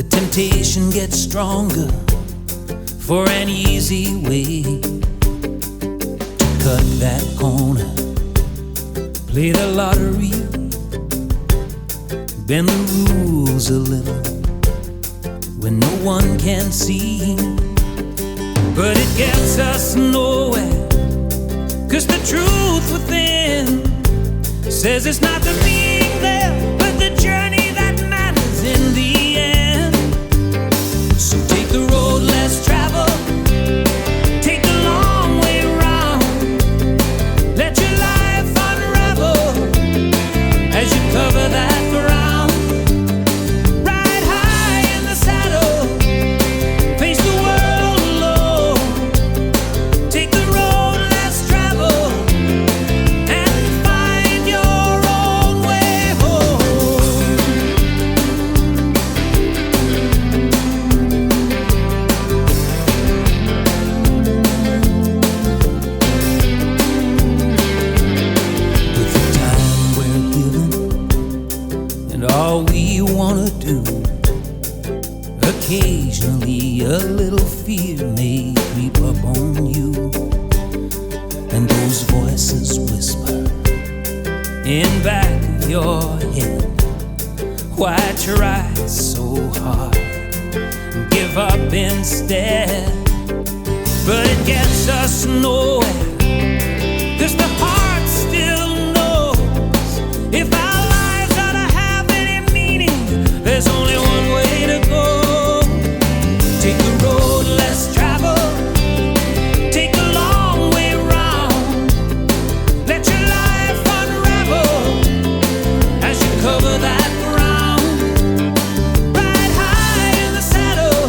The temptation gets stronger for an easy way to cut that corner, play the lottery, bend the rules a little when no one can see. But it gets us nowhere, 'cause the truth within says it's not the being there, but the journey that matters in the end. So take the road less traveled, take the long way round, let your life unravel as you cover that ground. Ride high in the saddle, face the world alone, take the road less traveled and find your own way home. With the time we're given and all we wanna do, occasionally a little fear may creep up on you, and those voices whisper in back of your head, why try so hard, give up instead. But it gets us nowhere, 'cause the heart still knows if our lives ought to have any meaning, there's only one way to go. Take the road less traveled, take the long way round, let your life unravel as you cover that ground. Ride high in the saddle,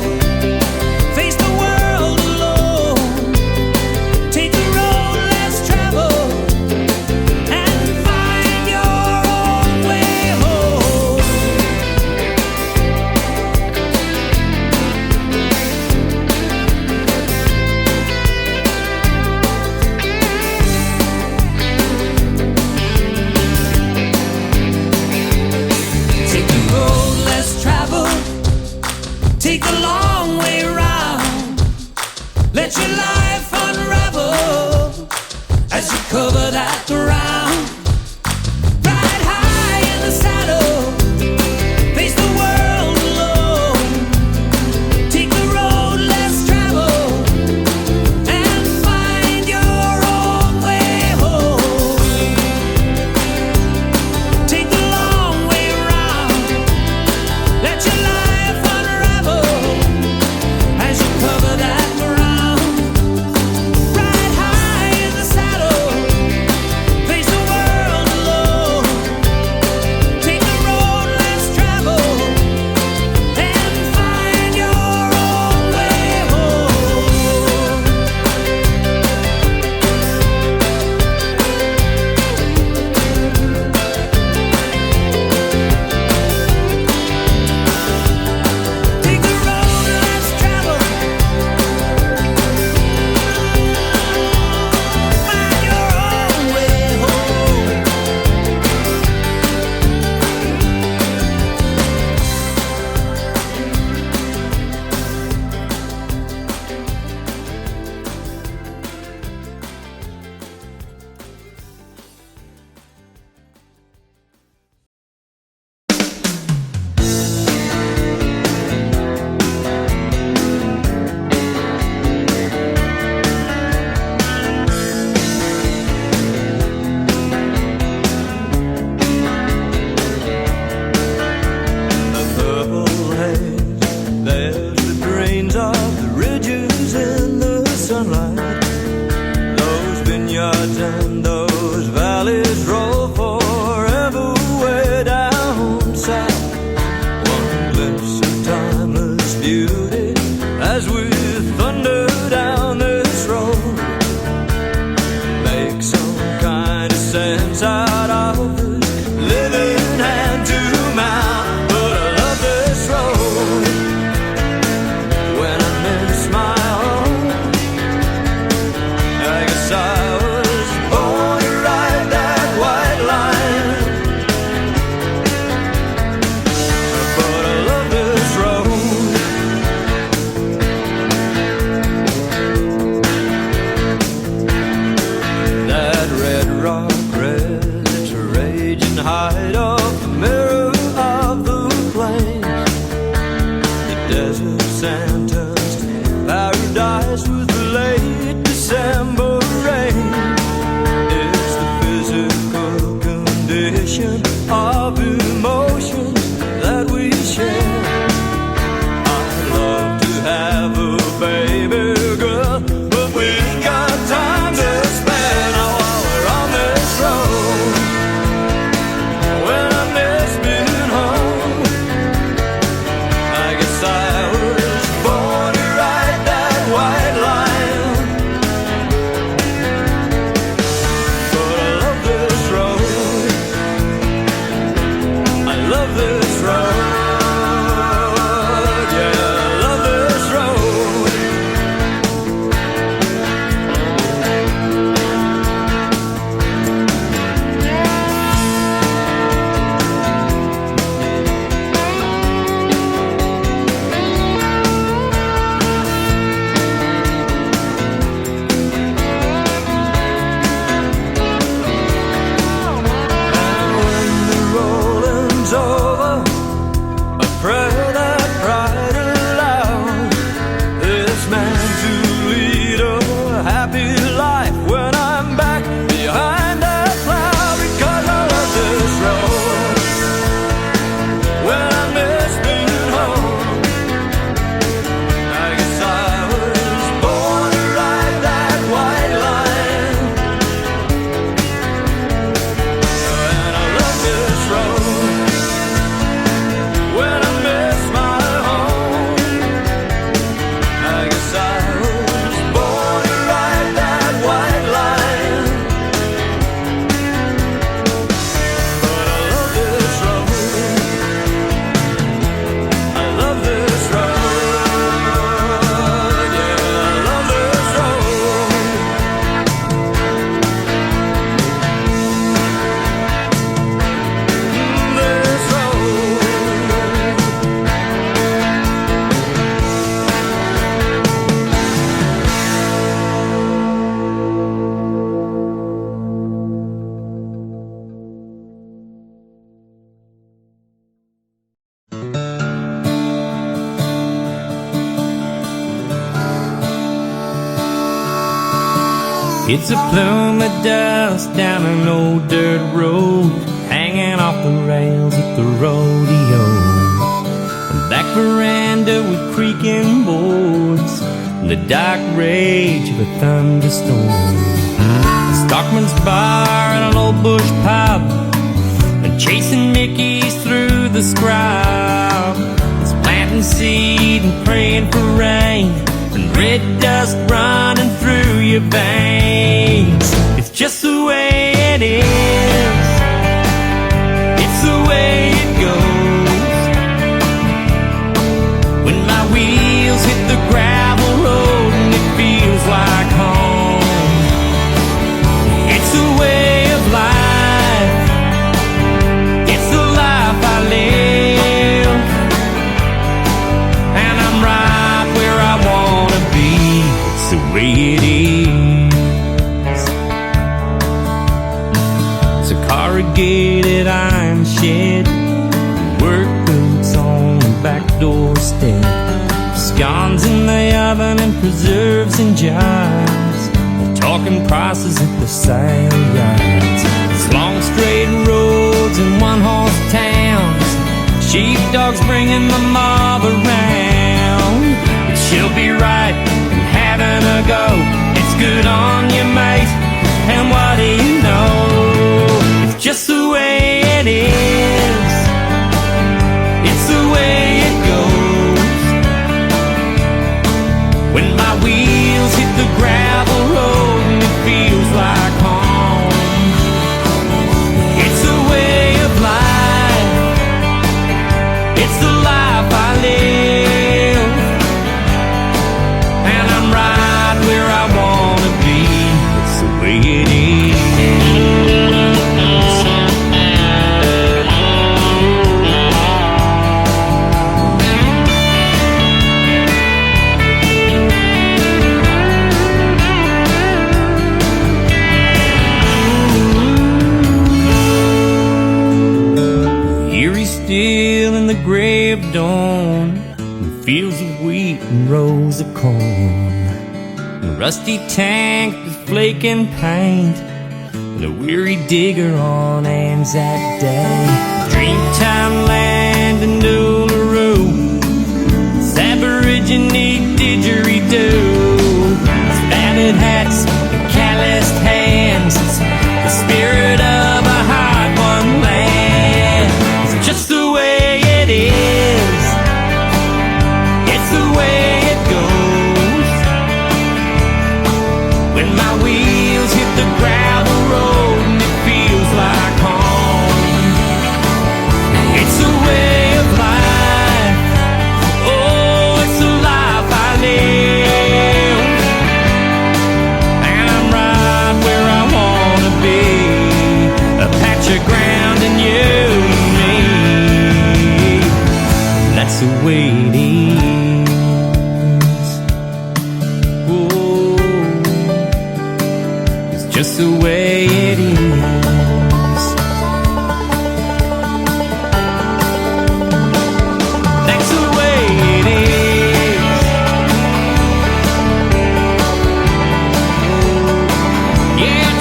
face the world alone, take the road less traveled and find your own way home. Take the road less traveled, take the long way round, let your life unravel as you cover that ground. Ride high in the saddle, face the world alone, take the road less traveled and find your own way home. Take the long way round, let your life unravel as you cover that ground. Ride high in the saddle, face the world alone, take the road less traveled and find your own way home. Take the road less traveled, find your own way home. The purple haze, there's the grains of the ridges in the sunlight. Those vineyards and those valleys roll forever way down south. One glimpse of timeless beauty as we thunder down this road. Make some kind of sense out of this living hand to mouth. But I love this road when I miss my home. I guess I was born to ride that white line. But I love this road. desert sand-touched paradise with the late December rain. It's the physical condition of emotions that we share. I'd love to have a baby girl, but we got time to spare now while we're on this road. When I miss being home, I guess I was born to ride that white line. But I love this road. I love this road. Yeah, I love this road. And when the rolling's over, I pray that pride aloud this man to lead a happy life when I'm back behind that cloud, because I love this road. When I miss being home, I guess I was born to ride that white line. And I love this road. When I miss my home, I guess I was born to ride that white line. But I love this road. I love this road. Yeah, I love this road. This road. It's a plume of dust down an old dirt road, hanging off the rails at the rodeo. A back veranda with creaking boards, and the dark rage of a thunderstorm. A stockman's bar and an old bush pub, and chasing Mickeys through the scrub. It's planting seed and praying for rain, and red dust running through your veins. It's just the way it is. It's the way it goes. When my wheels hit the gravel road and it feels like home. It's the way of life. It's the life I live. And I'm right where I wanna be. It's the way it is. It's a corrugated iron shed, work boots on the back doorstep, scones in the oven and preserves in jars. We're talking prices at the sale yards. It's long straight roads and one-horse towns, sheepdogs bringing the mob around. But she'll be right and having a go. It's good on you, mate, and what do you know? It's just the way it is. It's the way it goes. When my wheels hit the gravel road and it feels like home. It's the way of life. It's the life I live. And I'm right where I wanna be. It's the way it is. Eerie still in the gray of dawn, and fields of wheat and rows of corn, a rusty tank with flaking paint, and a weary digger on Anzac Day. Dreamtime land in Uluru, it's Aborigine didgeridoo, it's battered hats and calloused hands, it's the spirit of a hard-won land. It's just the way it is, it's the way it goes. When my wheels hit the gravel road and it feels like home, it's a way of life, oh, it's the life I live, and I'm right where I wanna be, a patch of ground and you and me, that's the way it is. Oh, it's just the way it is. That's the way it is. Yeah,